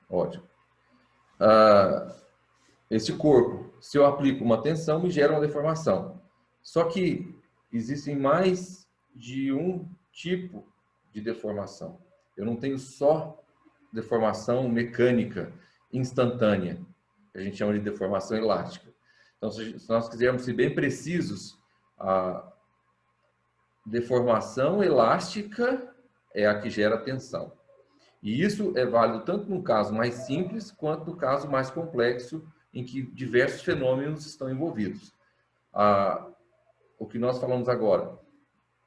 Ótimo. Esse corpo, se eu aplico uma tensão, me gera uma deformação. Só que existem mais de um tipo de deformação. Eu não tenho só deformação mecânica instantânea, que a gente chama de deformação elástica. Então, se nós quisermos ser bem precisos, a deformação elástica é a que gera tensão. E isso é válido tanto no caso mais simples, quanto no caso mais complexo, em que diversos fenômenos estão envolvidos. O que nós falamos agora,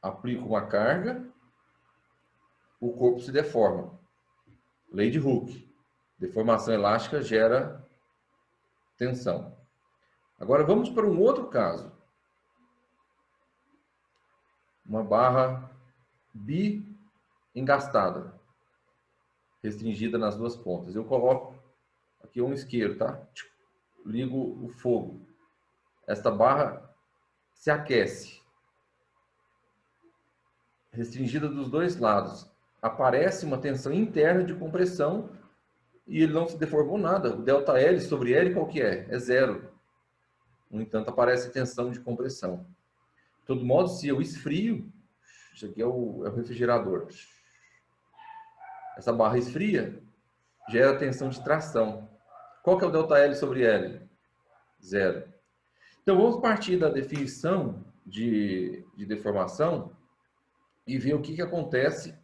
aplico uma carga, o corpo se deforma. Lei de Hooke. Deformação elástica gera tensão. Agora vamos para um outro caso. Uma barra bi-engastada, restringida nas duas pontas. Eu coloco aqui um isqueiro, tá? Ligo o fogo. Esta barra se aquece, restringida dos dois lados. Aparece uma tensão interna de compressão e ele não se deformou nada. O ΔL sobre L qual que é? É zero. No entanto, aparece tensão de compressão. De todo modo, se eu esfrio, isso aqui é o refrigerador. Essa barra esfria, gera tensão de tração. Qual que é o ΔL sobre L? Zero. Então, vamos partir da definição de deformação e ver o que acontece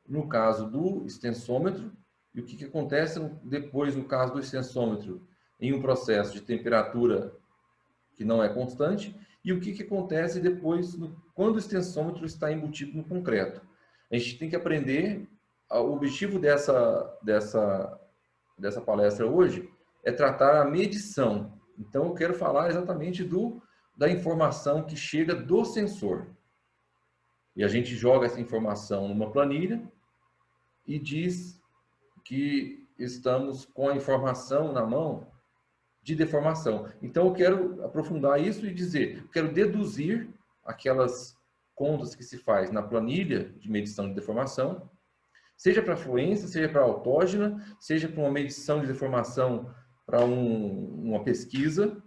no caso do extensômetro e o que acontece depois no caso do extensômetro em um processo de temperatura que não é constante e o que acontece depois quando o extensômetro está embutido no concreto. A gente tem que aprender, o objetivo dessa palestra hoje é tratar a medição. Então, eu quero falar exatamente da informação que chega do sensor. E a gente joga essa informação numa planilha e diz que estamos com a informação na mão de deformação. Então, eu quero aprofundar isso e dizer, eu quero deduzir aquelas contas que se faz na planilha de medição de deformação, seja para fluência, seja para autógena, seja para uma medição de deformação para uma pesquisa,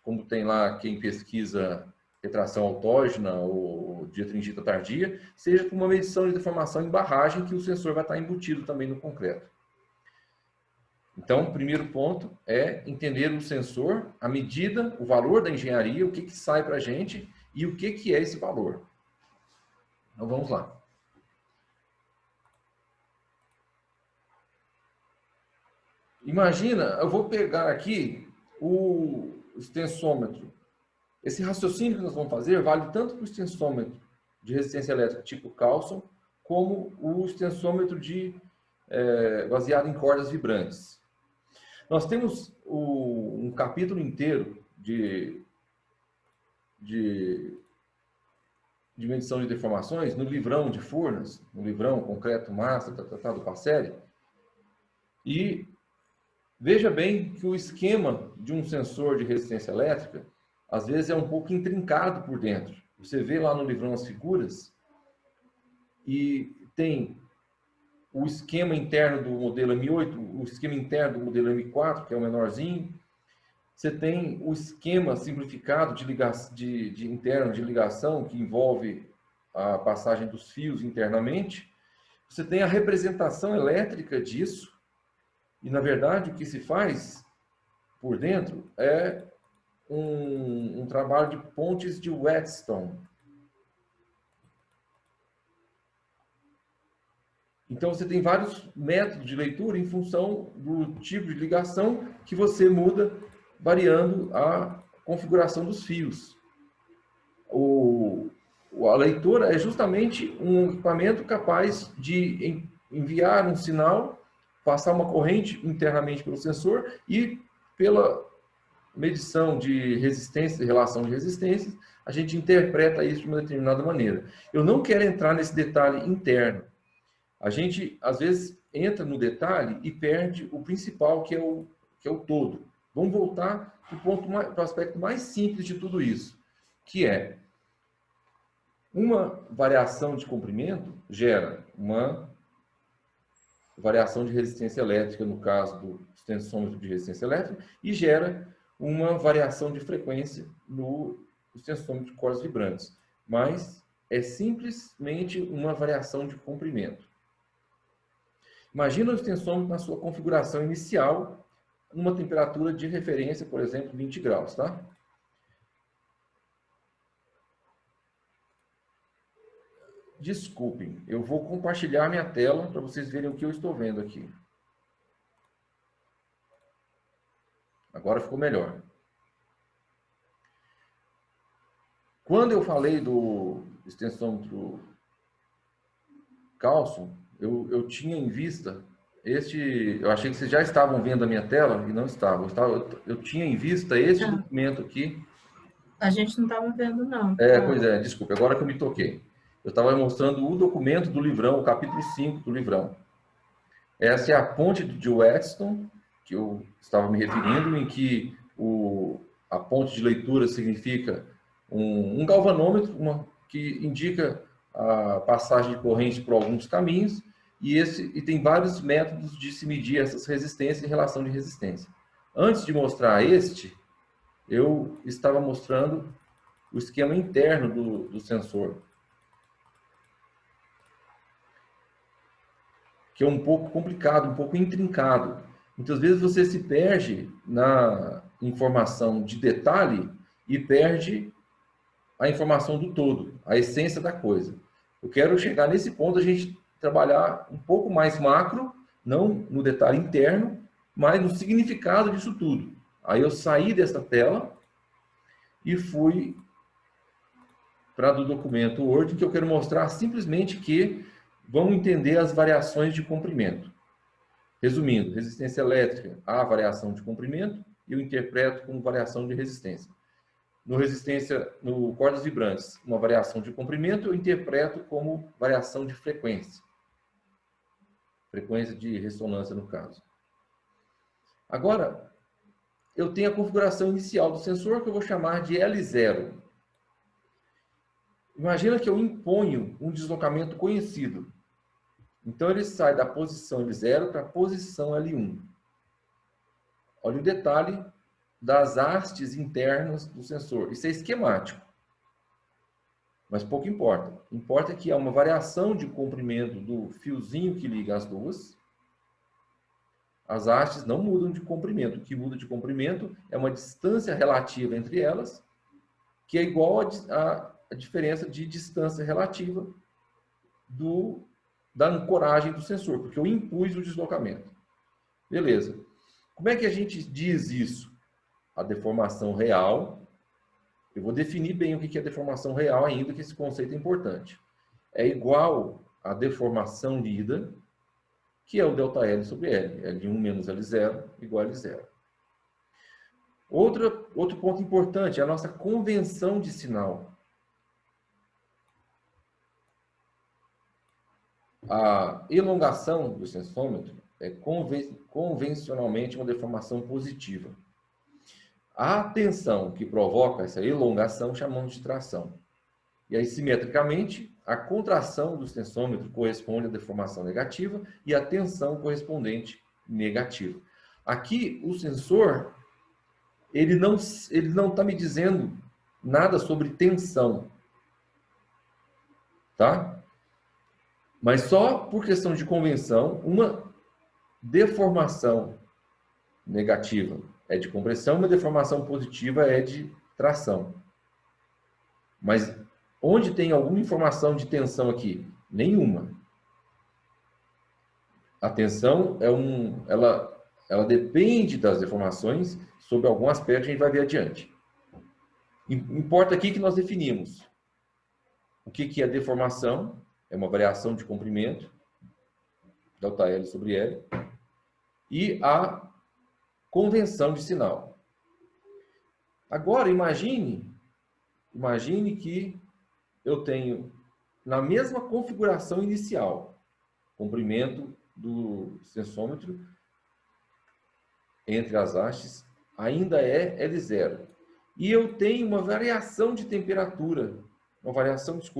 como tem lá quem pesquisa retração autógena ou diatringita tardia, seja para uma medição de deformação em barragem, que o sensor vai estar embutido também no concreto. Então, o primeiro ponto é entender o sensor, a medida, o valor da engenharia, o que sai para a gente e o que é esse valor. Então, vamos lá. Imagina, eu vou pegar aqui o extensômetro. Esse raciocínio que nós vamos fazer vale tanto para o extensômetro de resistência elétrica tipo Carlson, como o extensômetro baseado em cordas vibrantes. Nós temos um capítulo inteiro de medição de deformações no livrão de Furnas, no livrão concreto massa, do Passery. E veja bem que o esquema de um sensor de resistência elétrica, às vezes é um pouco intrincado por dentro. Você vê lá no livrão as figuras e tem o esquema interno do modelo M8, o esquema interno do modelo M4, que é o menorzinho. Você tem o esquema simplificado interno de ligação, que envolve a passagem dos fios internamente. Você tem a representação elétrica disso. E, na verdade, o que se faz por dentro é um trabalho de pontes de Whetstone. Então, você tem vários métodos de leitura em função do tipo de ligação que você muda, variando a configuração dos fios. A leitora é justamente um equipamento capaz de enviar um sinal, passar uma corrente internamente pelo sensor e, pela medição de resistência, relação de resistências, a gente interpreta isso de uma determinada maneira. Eu não quero entrar nesse detalhe interno. A gente, às vezes, entra no detalhe e perde o principal, que é o todo. Vamos voltar para o aspecto mais simples de tudo isso, que é uma variação de comprimento gera uma variação de resistência elétrica, no caso do extensômetro de resistência elétrica, e gera uma variação de frequência no extensômetro de cordas vibrantes. Mas é simplesmente uma variação de comprimento. Imagina o extensômetro na sua configuração inicial, numa temperatura de referência, por exemplo, 20 graus, tá? Desculpem, eu vou compartilhar minha tela para vocês verem o que eu estou vendo aqui. Agora ficou melhor. Quando eu falei do extensômetro Carlson, eu tinha em vista eu achei que vocês já estavam vendo a minha tela e não estavam. Eu tinha em vista este documento aqui. A gente não estava vendo, não. Pois é, desculpe, agora que eu me toquei. Eu estava mostrando o documento do livrão, o capítulo 5 do livrão. Essa é a ponte de Weston, que eu estava me referindo, em que a ponte de leitura significa um galvanômetro, que indica a passagem de corrente por alguns caminhos, e tem vários métodos de se medir essas resistências em relação de resistência. Antes de mostrar eu estava mostrando o esquema interno do sensor, que é um pouco complicado, um pouco intrincado. Muitas vezes você se perde na informação de detalhe e perde a informação do todo, a essência da coisa. Eu quero chegar nesse ponto, a gente trabalhar um pouco mais macro, não no detalhe interno, mas no significado disso tudo. Aí eu saí dessa tela e fui para do documento Word, que eu quero mostrar simplesmente que vamos entender as variações de comprimento. Resumindo, resistência elétrica, a variação de comprimento, e eu interpreto como variação de resistência. No cordas vibrantes, uma variação de comprimento, eu interpreto como variação de frequência. Frequência de ressonância, no caso. Agora, eu tenho a configuração inicial do sensor, que eu vou chamar de L0. Imagina que eu imponho um deslocamento conhecido. Então, ele sai da posição L0 para a posição L1. Olha o detalhe das hastes internas do sensor. Isso é esquemático. Mas pouco importa. Importa que há uma variação de comprimento do fiozinho que liga as duas. As hastes não mudam de comprimento. O que muda de comprimento é uma distância relativa entre elas, que é igual a diferença de distância relativa da ancoragem do sensor, porque eu impus o deslocamento. Beleza. Como é que a gente diz isso? A deformação real. Eu vou definir bem o que é deformação real ainda, que esse conceito é importante. É igual à deformação lida, que é o ΔL sobre L. L1 menos L0 igual a L0. Outro ponto importante é a nossa convenção de sinal. A elongação do sensômetro é convencionalmente uma deformação positiva. A tensão que provoca essa elongação chamamos de tração. E aí, simetricamente, a contração do sensômetro corresponde à deformação negativa e a tensão correspondente negativa. Aqui, o sensor, ele não está me dizendo nada sobre tensão. Tá? Mas só por questão de convenção, uma deformação negativa é de compressão, uma deformação positiva é de tração. Mas onde tem alguma informação de tensão aqui? Nenhuma. A tensão ela depende das deformações sobre algum aspecto que a gente vai ver adiante. Importa aqui que nós definimos o que é deformação. É uma variação de comprimento, ΔL sobre L, e a convenção de sinal. Agora, imagine que eu tenho, na mesma configuração inicial, comprimento do sensômetro entre as hastes ainda é L0. E eu tenho uma variação de temperatura.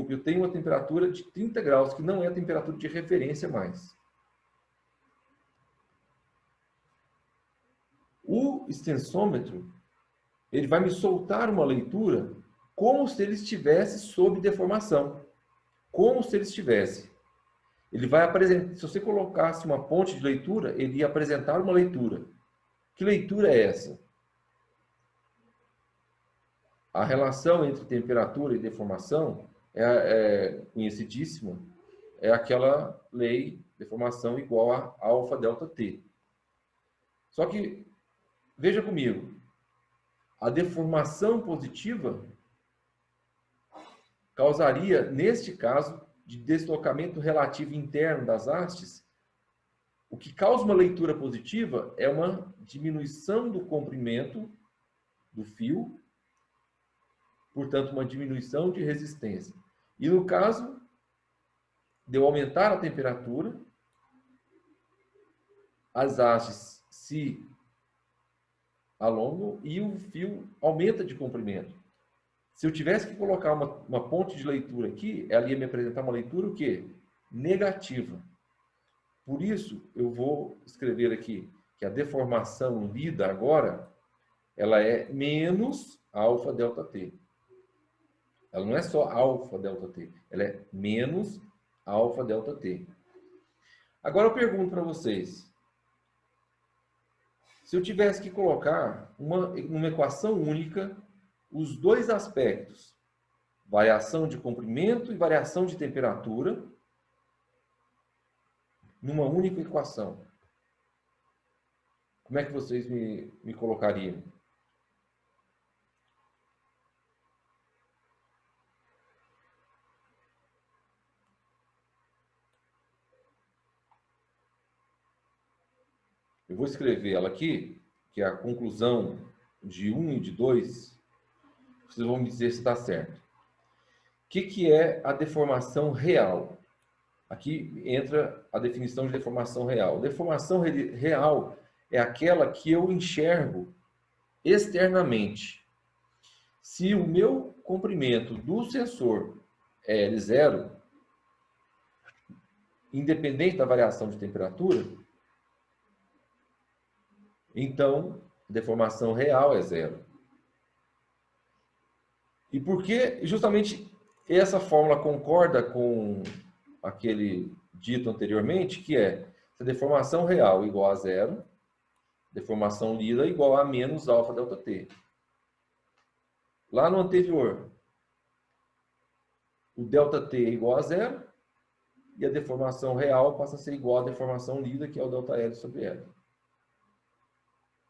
Eu tenho uma temperatura de 30 graus, que não é a temperatura de referência mais. extensômetro, ele vai me soltar uma leitura como se ele estivesse sob deformação. Como se ele estivesse. Ele vai apresentar, se você colocasse uma ponte de leitura, ele ia apresentar uma leitura. Que leitura é essa? A relação entre temperatura e deformação é conhecidíssima, é aquela lei deformação igual a alfa delta T. Só que, veja comigo, a deformação positiva causaria, neste caso, de deslocamento relativo interno das hastes. O que causa uma leitura positiva é uma diminuição do comprimento do fio, portanto, uma diminuição de resistência. E no caso de eu aumentar a temperatura, as hastes se alongam e o fio aumenta de comprimento. Se eu tivesse que colocar uma ponte de leitura aqui, ela ia me apresentar uma leitura o quê? Negativa. Por isso, eu vou escrever aqui que a deformação lida agora, ela é menos alfa delta T. Ela não é só alfa delta T, ela é menos alfa delta T. Agora eu pergunto para vocês, se eu tivesse que colocar uma equação única, os dois aspectos, variação de comprimento e variação de temperatura, numa única equação, como é que vocês me colocariam? Eu vou escrever ela aqui, que é a conclusão de 1 e de 2. Vocês vão me dizer se está certo. O que é a deformação real? Aqui entra a definição de deformação real. Deformação real é aquela que eu enxergo externamente. Se o meu comprimento do sensor é L0, independente da variação de temperatura, então deformação real é 0. E por que justamente essa fórmula concorda com aquele dito anteriormente, que é se a deformação real igual a 0, deformação lida igual a menos alfa delta T. Lá no anterior, o delta T é igual a 0 e a deformação real passa a ser igual à deformação lida, que é o delta L sobre L.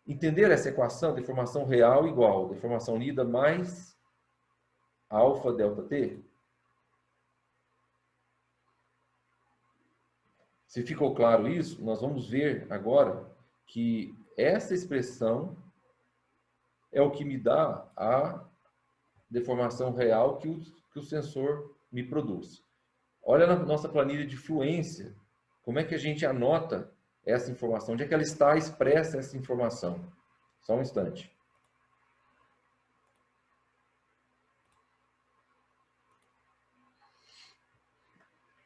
Entender essa equação, deformação real igual deformação lida mais alfa delta T? Se ficou claro isso, nós vamos ver agora que essa expressão é o que me dá a deformação real que o sensor me produz. Olha na nossa planilha de fluência, como é que a gente anota essa informação, onde é que ela está expressa essa informação. Só um instante.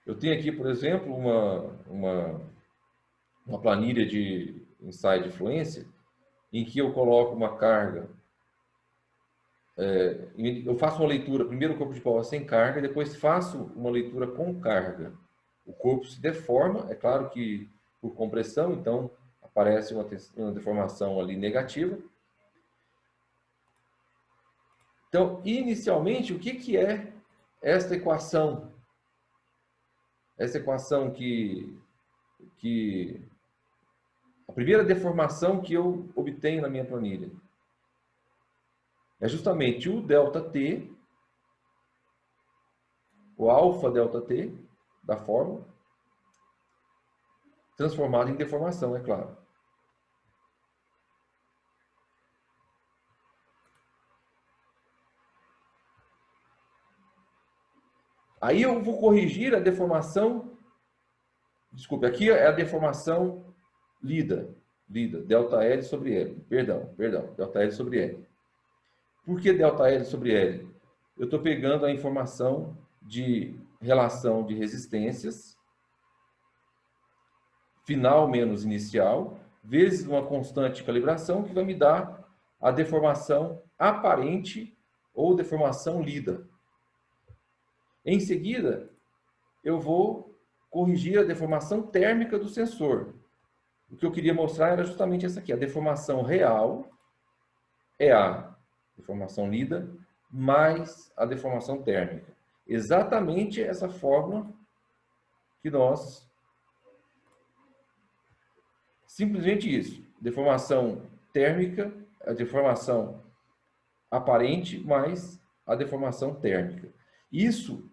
Eu tenho aqui, por exemplo, uma planilha de ensaio de fluência, em que eu coloco uma carga. Eu faço uma leitura, primeiro o corpo de prova sem carga, e depois faço uma leitura com carga. O corpo se deforma, é claro que por compressão, então aparece uma deformação ali negativa. Então, inicialmente, o que é esta equação? Essa equação que a primeira deformação que eu obtenho na minha planilha é justamente o delta T, o alfa delta T da fórmula, transformado em deformação, é claro. Aí eu vou corrigir a deformação, desculpe, aqui é a deformação lida, delta L sobre L, perdão, delta L sobre L. Por que delta L sobre L? Eu estou pegando a informação de relação de resistências, final menos inicial, vezes uma constante de calibração, que vai me dar a deformação aparente ou deformação lida. Em seguida, eu vou corrigir a deformação térmica do sensor. O que eu queria mostrar era justamente essa aqui. A deformação real é a deformação lida mais a deformação térmica. Exatamente essa fórmula que nós... Simplesmente isso. Deformação térmica, a deformação aparente mais a deformação térmica. Isso,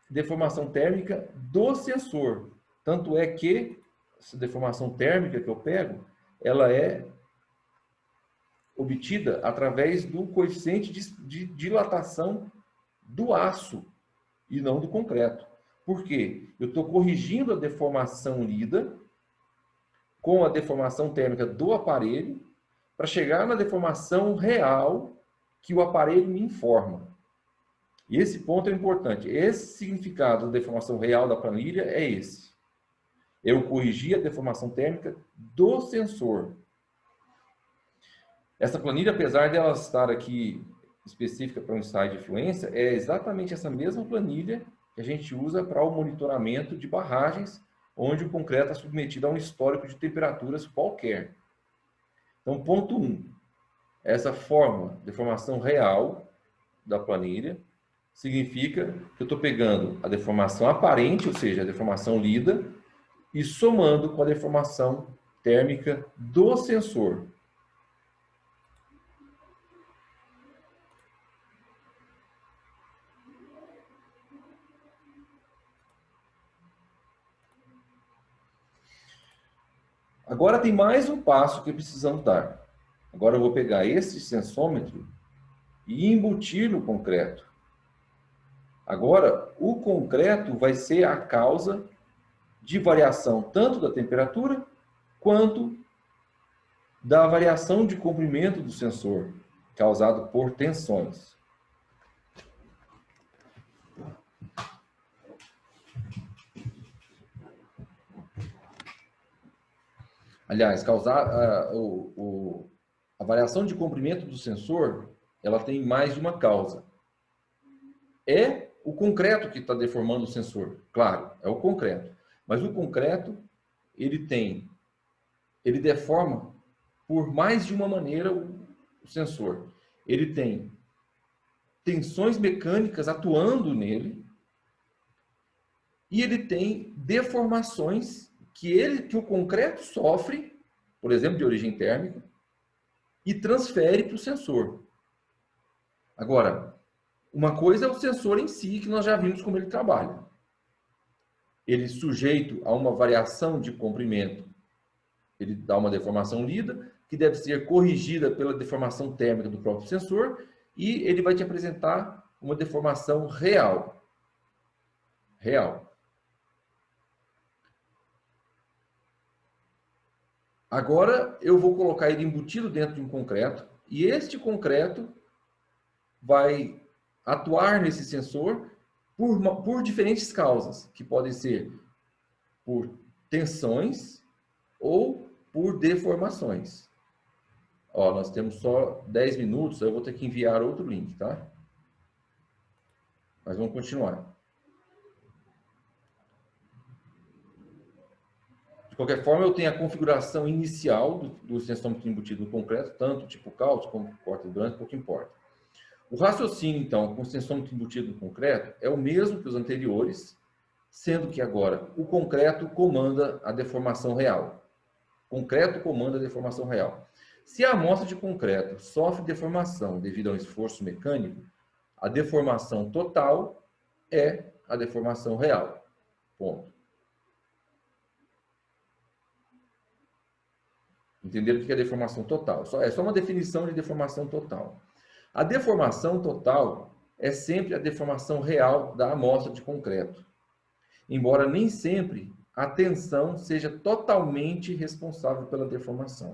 deformação térmica do sensor. Tanto é que essa deformação térmica que eu pego, ela é obtida através do coeficiente de dilatação do aço e não do concreto. Por quê? Eu estou corrigindo a deformação lida com a deformação térmica do aparelho para chegar na deformação real que o aparelho me informa. E esse ponto é importante. Esse significado da deformação real da planilha é esse. Eu corrigi a deformação térmica do sensor. Essa planilha, apesar de ela estar aqui específica para um ensaio de fluência, é exatamente essa mesma planilha que a gente usa para o monitoramento de barragens, onde o concreto é submetido a um histórico de temperaturas qualquer. Então, ponto 1. Essa fórmula de deformação real da planilha significa que eu estou pegando a deformação aparente, ou seja, a deformação lida, e somando com a deformação térmica do sensor. Agora tem mais um passo que precisamos dar. Agora eu vou pegar esse sensômetro e embutir no concreto. Agora, o concreto vai ser a causa de variação tanto da temperatura quanto da variação de comprimento do sensor, causado por tensões. Aliás, a variação de comprimento do sensor, ela tem mais de uma causa. É o concreto que está deformando o sensor. Claro, é o concreto. Mas o concreto, ele deforma por mais de uma maneira o sensor. Ele tem tensões mecânicas atuando nele e ele tem deformações que o concreto sofre, por exemplo, de origem térmica, e transfere para o sensor. Agora, uma coisa é o sensor em si, que nós já vimos como ele trabalha. Ele sujeito a uma variação de comprimento, ele dá uma deformação lida, que deve ser corrigida pela deformação térmica do próprio sensor, e ele vai te apresentar uma deformação real. Real. Agora eu vou colocar ele embutido dentro de um concreto, e este concreto vai atuar nesse sensor por diferentes causas, que podem ser por tensões ou por deformações. Ó, nós temos só 10 minutos, eu vou ter que enviar outro link, tá? Mas vamos continuar. De qualquer forma, eu tenho a configuração inicial do sensômetro embutido no concreto, tanto tipo cálcio como corte hidrante, pouco importa. O raciocínio, então, com o sensômetro embutido no concreto é o mesmo que os anteriores, sendo que agora o concreto comanda a deformação real. Concreto comanda a deformação real. Se a amostra de concreto sofre deformação devido a um esforço mecânico, a deformação total é a deformação real. Ponto. Entenderam o que é deformação total? É só uma definição de deformação total. A deformação total é sempre a deformação real da amostra de concreto, embora nem sempre a tensão seja totalmente responsável pela deformação.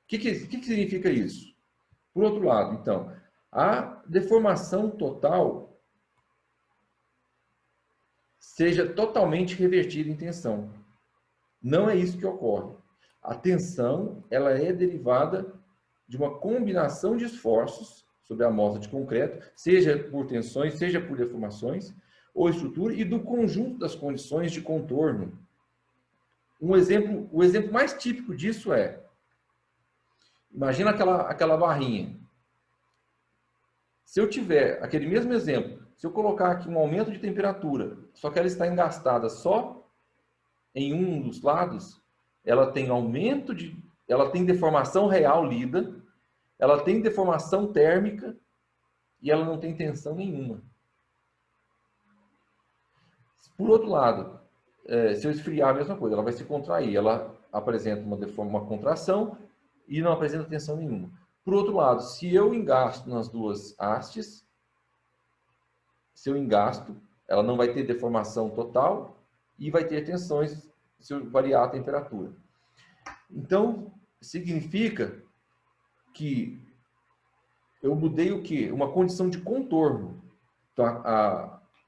O que significa isso? Por outro lado, então, a deformação total seja totalmente revertida em tensão. Não é isso que ocorre. A tensão, ela é derivada de uma combinação de esforços sobre a amostra de concreto, seja por tensões, seja por deformações, ou estrutura, e do conjunto das condições de contorno. O exemplo mais típico disso é, imagina aquela barrinha. Se eu tiver aquele mesmo exemplo, se eu colocar aqui um aumento de temperatura, só que ela está engastada só em um dos lados, ela tem ela tem deformação real lida, ela tem deformação térmica e ela não tem tensão nenhuma. Por outro lado, se eu esfriar, a mesma coisa, ela vai se contrair, ela apresenta uma contração e não apresenta tensão nenhuma. Por outro lado, se eu engasto nas duas hastes, ela não vai ter deformação total e vai ter tensões se eu variar a temperatura. Então, significa que eu mudei o quê? Uma condição de contorno. Então,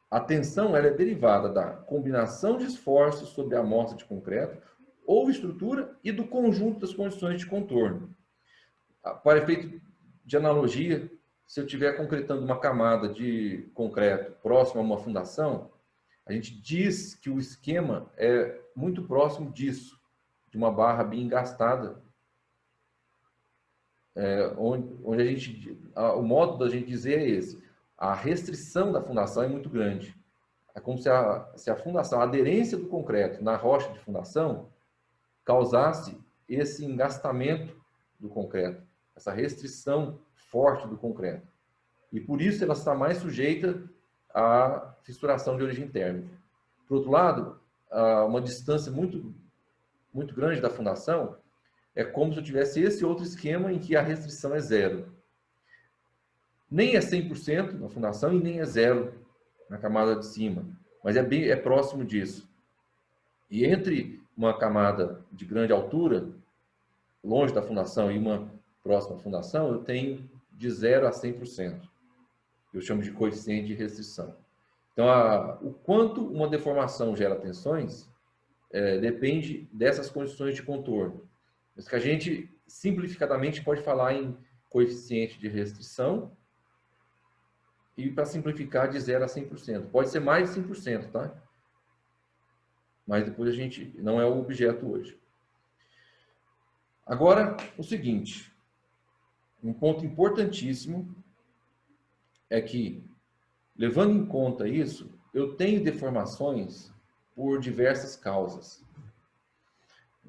a tensão ela é derivada da combinação de esforços sobre a amostra de concreto ou estrutura e do conjunto das condições de contorno. Para efeito de analogia, se eu estiver concretando uma camada de concreto próxima a uma fundação, a gente diz que o esquema é muito próximo disso, de uma barra bem engastada, onde o modo da gente dizer é esse. A restrição da fundação é muito grande. É como se a fundação, a aderência do concreto na rocha de fundação causasse esse engastamento do concreto, essa restrição forte do concreto. E por isso ela está mais sujeita à fissuração de origem térmica. Por outro lado, uma distância muito, muito grande da fundação é como se eu tivesse esse outro esquema em que a restrição é zero. Nem é 100% na fundação e nem é zero na camada de cima, mas é próximo disso. E entre uma camada de grande altura, longe da fundação, e uma próxima à fundação, eu tenho de 0 a 100%. Eu chamo de coeficiente de restrição. Então, o quanto uma deformação gera tensões depende dessas condições de contorno. Mas que a gente, simplificadamente, pode falar em coeficiente de restrição e, para simplificar, de 0 a 100%. Pode ser mais de 100%, tá? Mas depois não é o objeto hoje. Agora, o seguinte, um ponto importantíssimo é que, levando em conta isso, eu tenho deformações por diversas causas.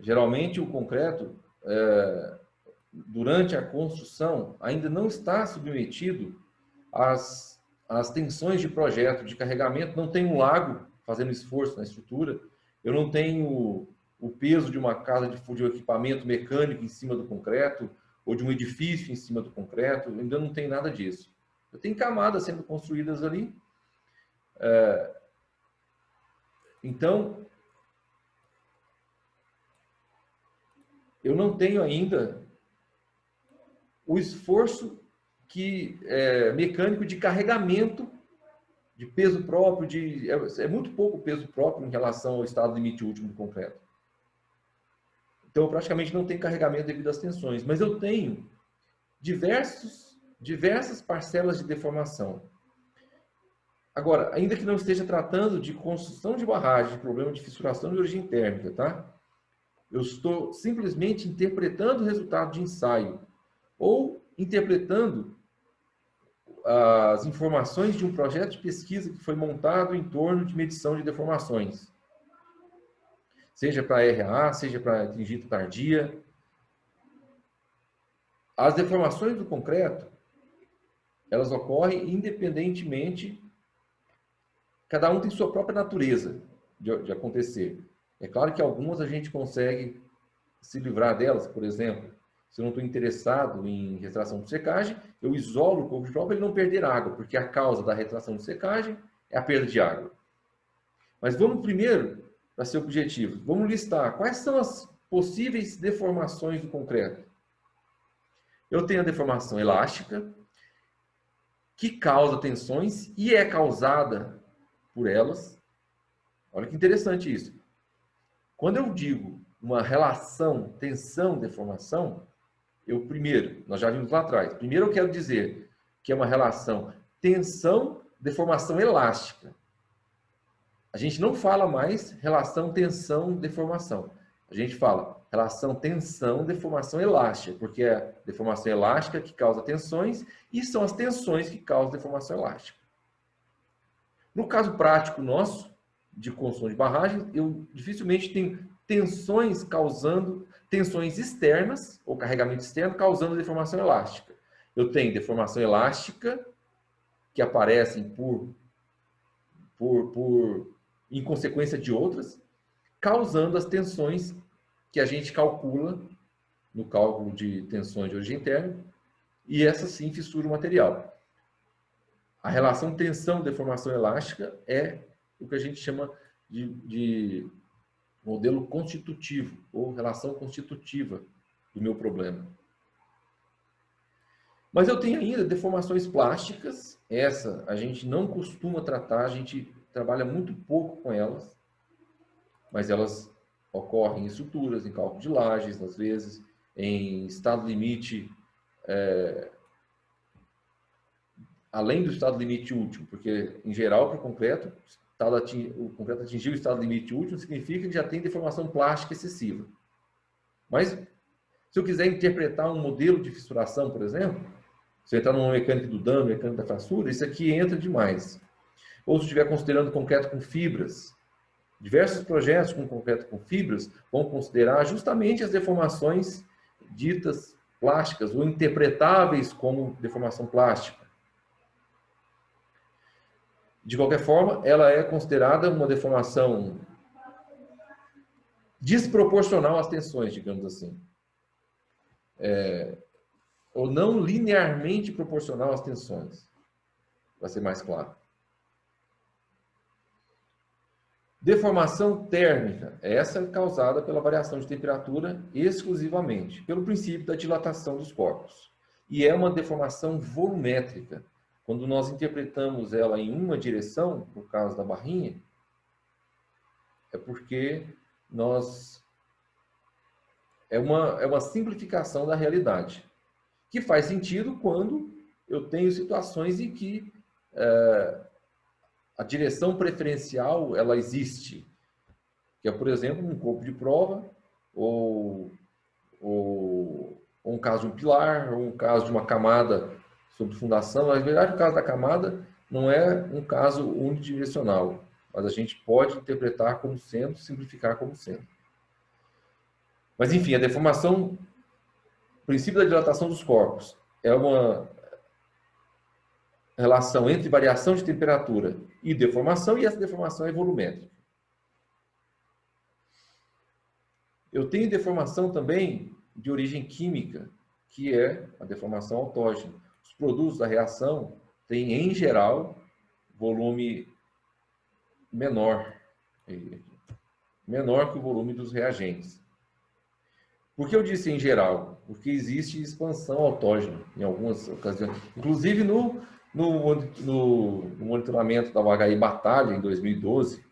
Geralmente, o concreto, durante a construção, ainda não está submetido às tensões de projeto, de carregamento, não tem um lago fazendo esforço na estrutura, eu não tenho o peso de uma casa de um equipamento mecânico em cima do concreto, ou de um edifício em cima do concreto, ainda não tem nada disso. Eu tenho camadas sendo construídas ali. Então, eu não tenho ainda o esforço mecânico de carregamento, de peso próprio, é muito pouco peso próprio em relação ao estado limite último do concreto. Então, eu praticamente não tenho carregamento devido às tensões, mas eu tenho diversas parcelas de deformação. Agora, ainda que não esteja tratando de construção de barragem, de problema de fissuração de origem térmica, tá? Eu estou simplesmente interpretando o resultado de ensaio ou interpretando as informações de um projeto de pesquisa que foi montado em torno de medição de deformações. Seja para RA, seja para tingita tardia. As deformações do concreto, elas ocorrem independentemente, cada um tem sua própria natureza de acontecer. É claro que algumas a gente consegue se livrar delas, por exemplo, se eu não estou interessado em retração de secagem, eu isolo o corpo de prova para ele não perder água, porque a causa da retração de secagem é a perda de água. Mas vamos primeiro, para ser objetivo, vamos listar quais são as possíveis deformações do concreto. Eu tenho a deformação elástica, que causa tensões e é causada por elas. Olha que interessante isso. Quando eu digo uma relação tensão-deformação, primeiro, nós já vimos lá atrás, primeiro eu quero dizer que é uma relação tensão-deformação elástica. A gente não fala mais relação tensão-deformação. A gente fala relação tensão-deformação elástica, porque é a deformação elástica que causa tensões e são as tensões que causam deformação elástica. No caso prático nosso, de construção de barragem, eu dificilmente tenho tensões causando, tensões externas, ou carregamento externo, causando deformação elástica. Eu tenho deformação elástica, que aparecem em consequência de outras, causando as tensões que a gente calcula no cálculo de tensões de origem interna, e essa sim fissura o material. A relação tensão-deformação elástica é o que a gente chama de modelo constitutivo, ou relação constitutiva do meu problema. Mas eu tenho ainda deformações plásticas, essa a gente não costuma tratar, a gente trabalha muito pouco com elas, mas elas ocorrem em estruturas, em cálculo de lajes, às vezes, em estado limite, além do estado limite último, porque, em geral, para o concreto, o concreto atingir o estado limite último significa que já tem deformação plástica excessiva. Mas, se eu quiser interpretar um modelo de fissuração, por exemplo, se eu entrar numa mecânica do dano, mecânica da fratura, isso aqui entra demais. Ou se eu estiver considerando concreto com fibras, diversos projetos com concreto com fibras vão considerar justamente as deformações ditas plásticas ou interpretáveis como deformação plástica. De qualquer forma, ela é considerada uma deformação desproporcional às tensões, digamos assim. Ou não linearmente proporcional às tensões, para ser mais claro. Deformação térmica, essa é causada pela variação de temperatura exclusivamente, pelo princípio da dilatação dos corpos. E é uma deformação volumétrica. Quando nós interpretamos ela em uma direção, no caso da barrinha, é porque é uma simplificação da realidade, que faz sentido quando eu tenho situações em que a direção preferencial ela existe, que é, por exemplo, um corpo de prova, ou um caso de um pilar, ou um caso de uma camada sobre fundação. Na verdade, o caso da camada não é um caso unidirecional, mas a gente pode interpretar como sendo, simplificar como sendo. Mas, enfim, a deformação, o princípio da dilatação dos corpos, é uma relação entre variação de temperatura e deformação, e essa deformação é volumétrica. Eu tenho deformação também de origem química, que é a deformação autógena. Os produtos da reação têm, em geral, volume menor que o volume dos reagentes. Por que eu disse em geral? Porque existe expansão autógena em algumas ocasiões. Inclusive, no monitoramento da UHI Batalha, em 2012,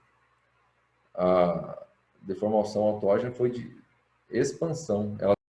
a deformação autógena foi de expansão. Ela